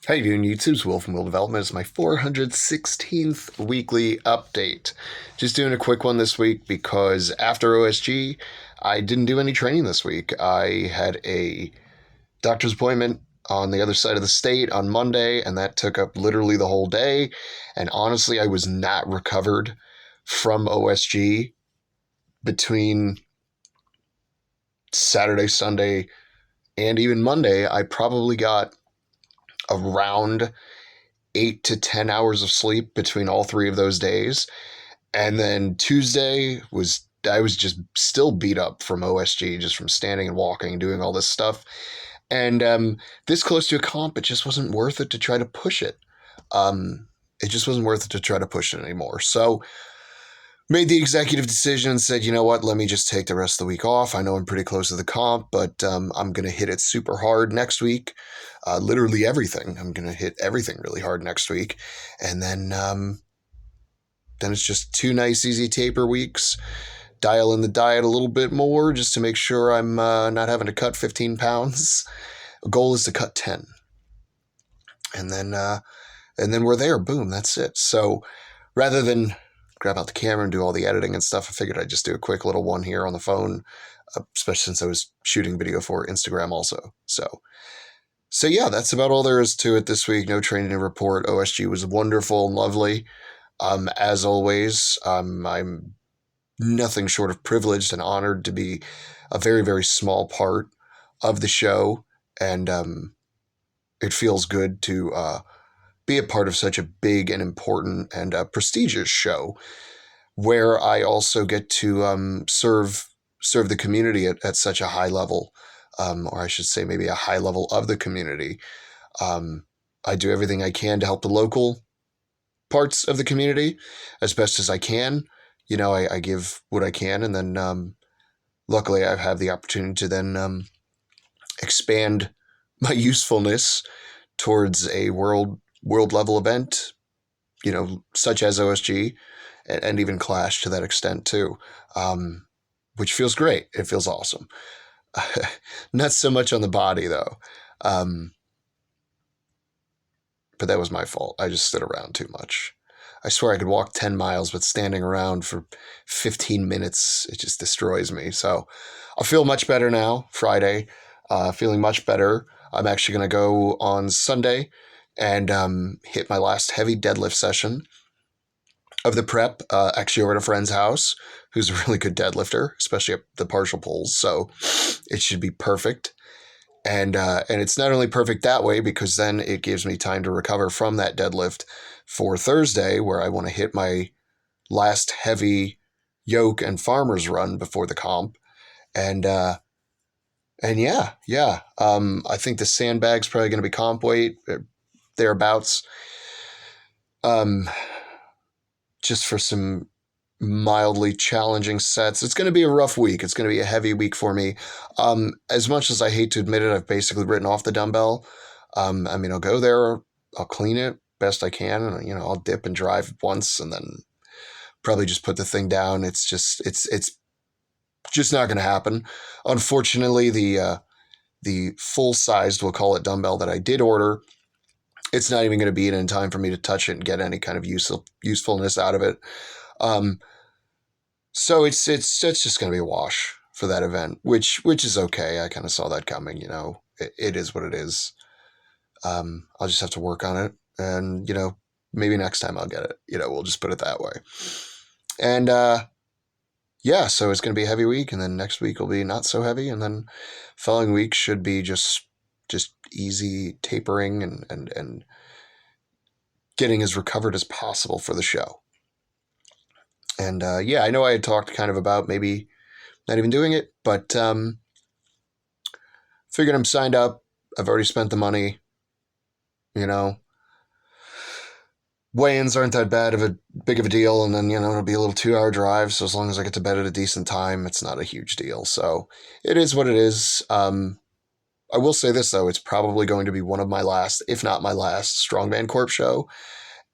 How you doing, YouTube's Will from Will Development. It's my 416th weekly update. Just doing a quick one this week because after OSG, I didn't do any training this week. I had a doctor's appointment on the other side of the state on Monday, and that took up literally the whole day. And honestly, I was not recovered from OSG between Saturday, Sunday, and even Monday. I probably got around 8 to 10 hours of sleep between all three of those days. And then Tuesday I was just still beat up from OSG, just from standing and walking and doing all this stuff. And this close to a comp, it just wasn't worth it to try to push it. It just wasn't worth it to try to push it anymore. So made the executive decision and said, you know what, let me just take the rest of the week off. I know I'm pretty close to the comp, but I'm going to hit it super hard next week. Literally everything. I'm going to hit everything really hard next week. And then it's just 2 nice, easy taper weeks. Dial in the diet a little bit more just to make sure I'm not having to cut 15 pounds. The goal is to cut 10. And then we're there. Boom, that's it. So rather than grab out the camera and do all the editing and stuff, I figured I'd just do a quick little one here on the phone, especially since I was shooting video for Instagram also. So yeah, that's about all there is to it this week. No training to report. OSG was wonderful and lovely. As always, I'm nothing short of privileged and honored to be a very, very small part of the show. And it feels good to be a part of such a big and important and prestigious show, where I also get to serve the community at such a high level, or I should say maybe a high level of the community. I do everything I can to help the local parts of the community as best as I can. You know, I give what I can, and then luckily I have the opportunity to then expand my usefulness towards a world level event, you know, such as OSG and even Clash to that extent too, which feels great. It feels awesome. Not so much on the body though. But that was my fault. I just stood around too much. I swear I could walk 10 miles, but standing around for 15 minutes, it just destroys me. So I feel much better now, Friday, feeling much better. I'm actually going to go on Sunday and hit my last heavy deadlift session of the prep, actually over at a friend's house who's a really good deadlifter, especially at the partial pulls. So it should be perfect. And it's not only perfect that way, because then it gives me time to recover from that deadlift for Thursday, where I want to hit my last heavy yoke and farmer's run before the comp. And yeah. I think the sandbag's probably going to be comp weight, thereabouts. Just for some mildly challenging sets. It's going to be a rough week. It's going to be a heavy week for me. As much as I hate to admit it, I've basically written off the dumbbell. I mean, I'll go there, I'll clean it best I can, and I'll dip and drive once, and then probably just put the thing down. It's just not going to happen. Unfortunately, the full-sized, we'll call it, dumbbell that I did order, it's not even going to be in time for me to touch it and get any kind of usefulness out of it. So it's just going to be a wash for that event, which is okay. I kind of saw that coming. It is what it is. I'll just have to work on it, and maybe next time I'll get it. We'll just put it that way. And yeah, so it's going to be a heavy week, and then next week will be not so heavy, and then following week should be just easy tapering and getting as recovered as possible for the show. And yeah, I know I had talked kind of about maybe not even doing it, but figured I'm signed up. I've already spent the money. Weigh-ins aren't that big of a deal, and then it'll be a little 2-hour drive. So as long as I get to bed at a decent time, it's not a huge deal. So it is what it is. I will say this though: it's probably going to be one of my last, if not my last, Strongman Corp show.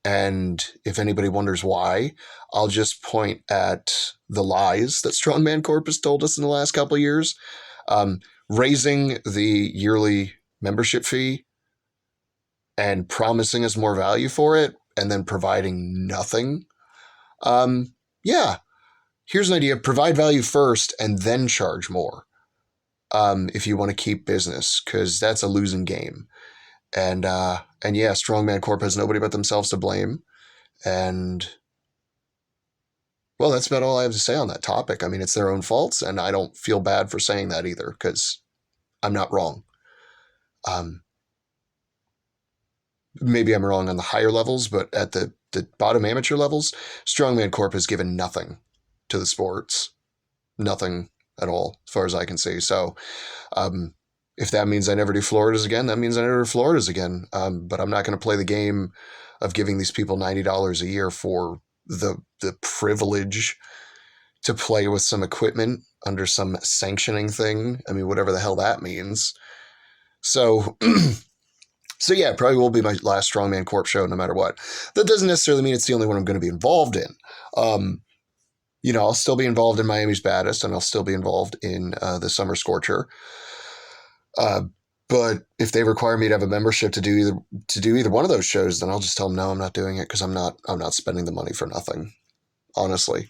And if anybody wonders why, I'll just point at the lies that Strongman Corp has told us in the last couple of years. Raising the yearly membership fee and promising us more value for it and then providing nothing. Yeah, here's an idea: provide value first and then charge more. If you want to keep business, because that's a losing game. And yeah, Strongman Corp has nobody but themselves to blame. And well, that's about all I have to say on that topic. I mean, it's their own faults, and I don't feel bad for saying that either, because I'm not wrong. Um, Maybe I'm wrong on the higher levels, but at the bottom amateur levels, Strongman Corp has given nothing to the sports, nothing at all, as far as I can see. So, um, if that means I never do Floridas again, that means I never do Floridas again. But I'm not going to play the game of giving these people $90 a year for the privilege to play with some equipment under some sanctioning thing. I mean, whatever the hell that means. So, so yeah, probably will be my last Strongman Corp show, no matter what. That doesn't necessarily mean it's the only one I'm going to be involved in. I'll still be involved in Miami's Baddest, and I'll still be involved in the Summer Scorcher. Uh, but if they require me to have a membership to do either one of those shows, then I'll just tell them no, I'm not doing it, because I'm not spending the money for nothing, honestly.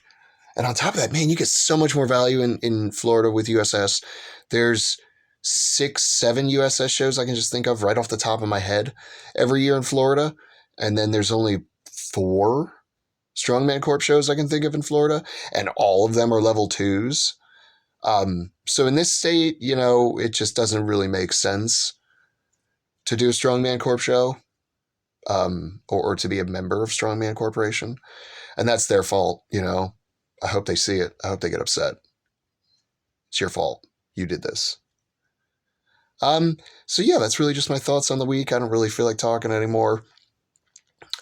And on top of that, man, you get so much more value in Florida with USS. There's 6, 7 USS shows I can just think of right off the top of my head every year in Florida. And then there's only 4 Strongman Corp shows I can think of in Florida, and all of them are level 2s. So in this state, it just doesn't really make sense to do a Strongman Corp show, or to be a member of Strongman Corporation. And that's their fault, I hope they see it. I hope they get upset. It's your fault. You did this. So yeah, that's really just my thoughts on the week. I don't really feel like talking anymore.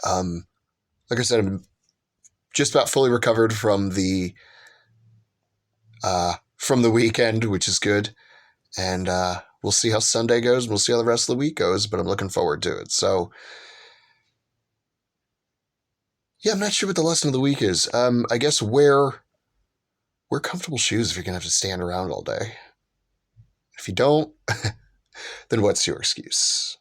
Like I said, I'm just about fully recovered from the weekend, which is good. And we'll see how Sunday goes. We'll see how the rest of the week goes, but I'm looking forward to it. So yeah, I'm not sure what the lesson of the week is. I guess wear comfortable shoes if you're going to have to stand around all day. If you don't, then what's your excuse?